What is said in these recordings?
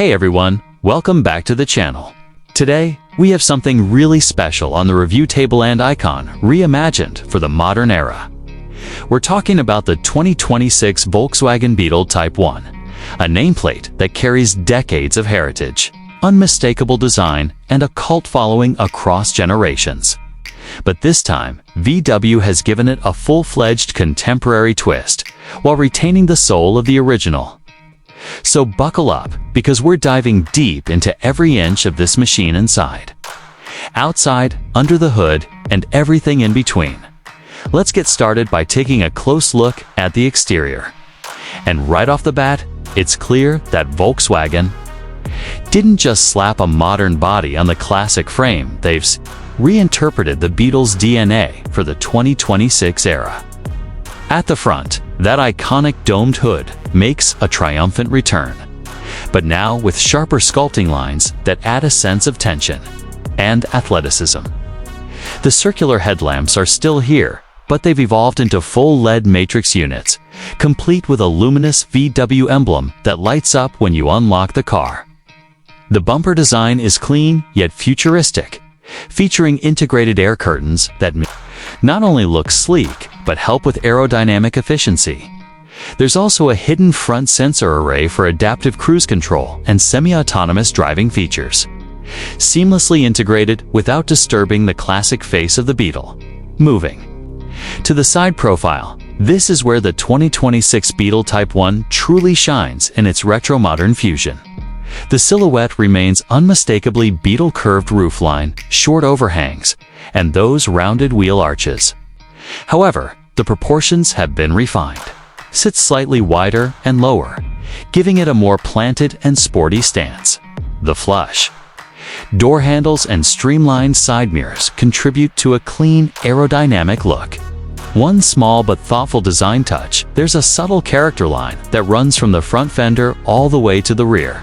Hey everyone, welcome back to the channel. Today, we have something really special on the review table and icon, reimagined for the modern era. We're talking about the 2026 Volkswagen Beetle Type 1, a nameplate that carries decades of heritage, unmistakable design, and a cult following across generations. But this time, VW has given it a full-fledged contemporary twist, while retaining the soul of the original. So buckle up, because we're diving deep into every inch of this machine inside. Outside, under the hood, and everything in between. Let's get started by taking a close look at the exterior. And right off the bat, it's clear that Volkswagen didn't just slap a modern body on the classic frame, they've reinterpreted the Beetle's DNA for the 2026 era. At the front, that iconic domed hood makes a triumphant return, but now with sharper sculpting lines that add a sense of tension and athleticism. The circular headlamps are still here, but they've evolved into full LED matrix units, complete with a luminous VW emblem that lights up when you unlock the car. The bumper design is clean yet futuristic, featuring integrated air curtains that not only look sleek, but help with aerodynamic efficiency. There's also a hidden front sensor array for adaptive cruise control and semi-autonomous driving features, seamlessly integrated without disturbing the classic face of the Beetle. Moving to the side profile, this is where the 2026 Beetle Type 1 truly shines in its retro-modern fusion. The silhouette remains unmistakably Beetle curved roofline, short overhangs, and those rounded wheel arches. However, the proportions have been refined. Sits slightly wider and lower, giving it a more planted and sporty stance. The flush door handles and streamlined side mirrors contribute to a clean, aerodynamic look. One small but thoughtful design touch, there's a subtle character line that runs from the front fender all the way to the rear,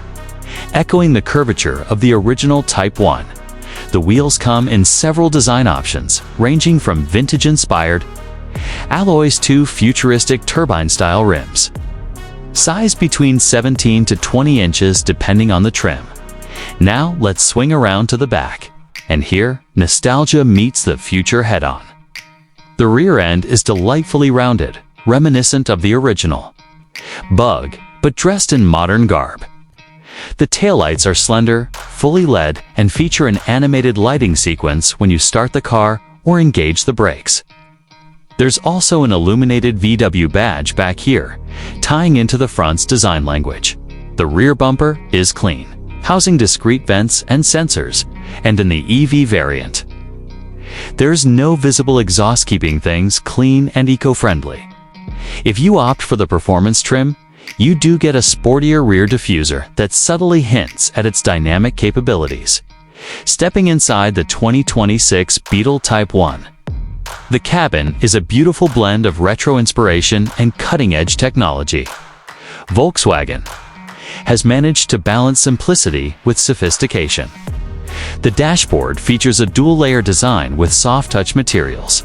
echoing the curvature of the original Type 1. The wheels come in several design options, ranging from vintage-inspired alloys to futuristic turbine-style rims. Size between 17 to 20 inches depending on the trim. Now let's swing around to the back, and here, nostalgia meets the future head-on. The rear end is delightfully rounded, reminiscent of the original Bug, but dressed in modern garb. The taillights are slender, fully LED, and feature an animated lighting sequence when you start the car or engage the brakes. There's also an illuminated VW badge back here, tying into the front's design language. The rear bumper is clean, housing discrete vents and sensors, and in the EV variant, there's no visible exhaust, keeping things clean and eco-friendly. If you opt for the performance trim, you do get a sportier rear diffuser that subtly hints at its dynamic capabilities. Stepping inside the 2026 Beetle Type 1, the cabin is a beautiful blend of retro inspiration and cutting-edge technology. Volkswagen has managed to balance simplicity with sophistication. The dashboard features a dual-layer design with soft-touch materials,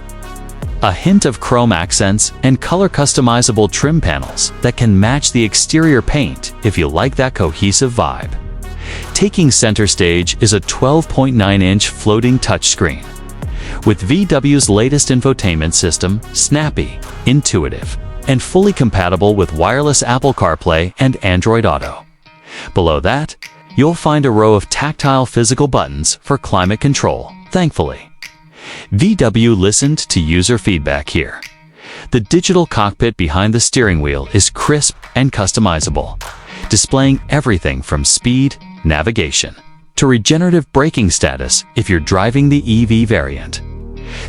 a hint of chrome accents, and color-customizable trim panels that can match the exterior paint if you like that cohesive vibe. Taking center stage is a 12.9-inch floating touchscreen, with VW's latest infotainment system, snappy, intuitive, and fully compatible with wireless Apple CarPlay and Android Auto. Below that, you'll find a row of tactile physical buttons for climate control, thankfully. VW listened to user feedback here. The digital cockpit behind the steering wheel is crisp and customizable, displaying everything from speed, navigation, to regenerative braking status if you're driving the EV variant.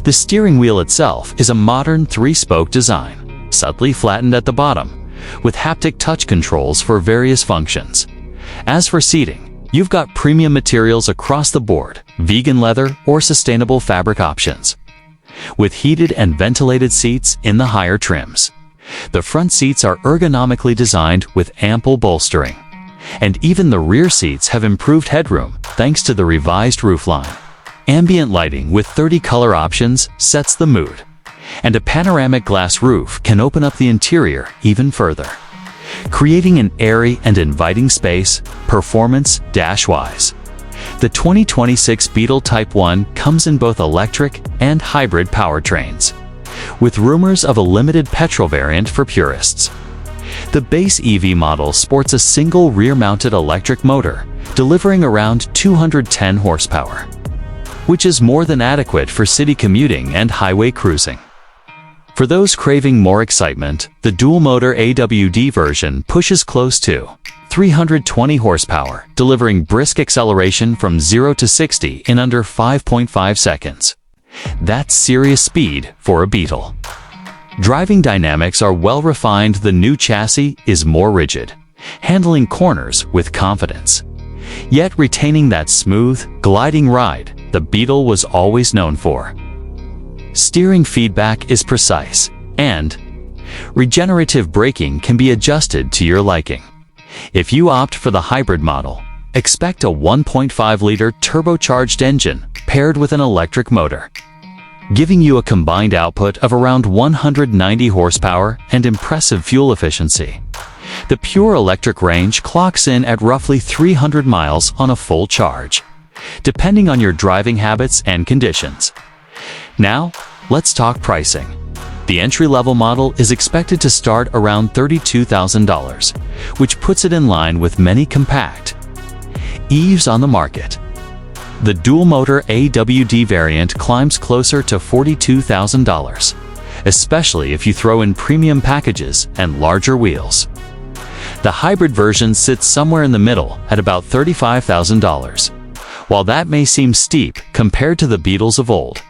The steering wheel itself is a modern three-spoke design, subtly flattened at the bottom, with haptic touch controls for various functions. As for seating, you've got premium materials across the board, vegan leather or sustainable fabric options, with heated and ventilated seats in the higher trims. The front seats are ergonomically designed with ample bolstering, and even the rear seats have improved headroom thanks to the revised roofline. Ambient lighting with 30 color options sets the mood, and a panoramic glass roof can open up the interior even further. creating an airy and inviting space, performance-wise. The 2026 Beetle Type 1 comes in both electric and hybrid powertrains, with rumors of a limited petrol variant for purists. The base EV model sports a single rear-mounted electric motor, delivering around 210 horsepower, which is more than adequate for city commuting and highway cruising. For those craving more excitement, the dual-motor AWD version pushes close to 320 horsepower, delivering brisk acceleration from 0 to 60 in under 5.5 seconds. That's serious speed for a Beetle. Driving dynamics are well refined. The new chassis is more rigid, handling corners with confidence, yet retaining that smooth, gliding ride the Beetle was always known for. Steering feedback is precise, and regenerative braking can be adjusted to your liking. If you opt for the hybrid model, expect a 1.5-liter turbocharged engine paired with an electric motor, giving you a combined output of around 190 horsepower and impressive fuel efficiency. The pure electric range clocks in at roughly 300 miles on a full charge, depending on your driving habits and conditions. Now, let's talk pricing. The entry-level model is expected to start around $32,000, which puts it in line with many compact EVs on the market. The dual-motor AWD variant climbs closer to $42,000, especially if you throw in premium packages and larger wheels. The hybrid version sits somewhere in the middle at about $35,000. While that may seem steep compared to the Beetles of old,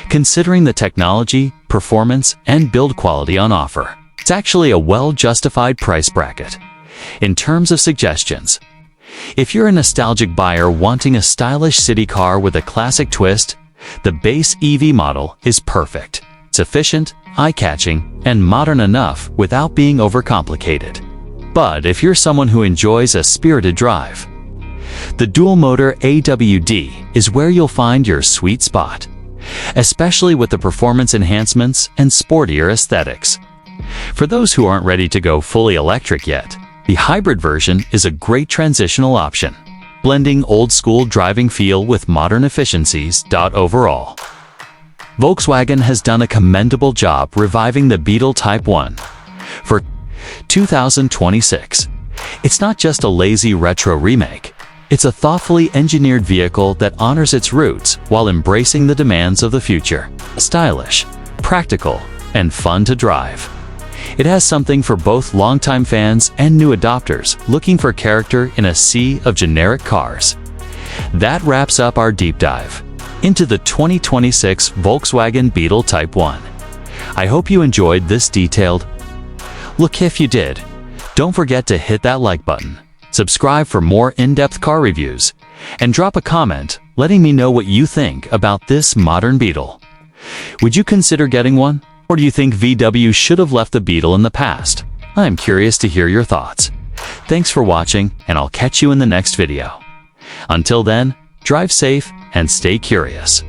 considering the technology, performance, and build quality on offer, it's actually a well-justified price bracket. In terms of suggestions, if you're a nostalgic buyer wanting a stylish city car with a classic twist, the base EV model is perfect. It's efficient, eye-catching, and modern enough without being overcomplicated. But if you're someone who enjoys a spirited drive, the dual-motor AWD is where you'll find your sweet spot, especially with the performance enhancements and sportier aesthetics. For those who aren't ready to go fully electric yet, the hybrid version is a great transitional option, blending old-school driving feel with modern efficiencies. Overall, Volkswagen has done a commendable job reviving the Beetle Type 1 for 2026. It's not just a lazy retro remake. It's a thoughtfully engineered vehicle that honors its roots while embracing the demands of the future. Stylish, practical, and fun to drive. It has something for both longtime fans and new adopters looking for character in a sea of generic cars. That wraps up our deep dive into the 2026 Volkswagen Beetle Type 1. I hope you enjoyed this detailed look. If you did, don't forget to hit that like button, subscribe for more in-depth car reviews, and drop a comment letting me know what you think about this modern Beetle. Would you consider getting one? Or do you think VW should have left the Beetle in the past? I'm curious to hear your thoughts. Thanks for watching, and I'll catch you in the next video. Until then, drive safe and stay curious.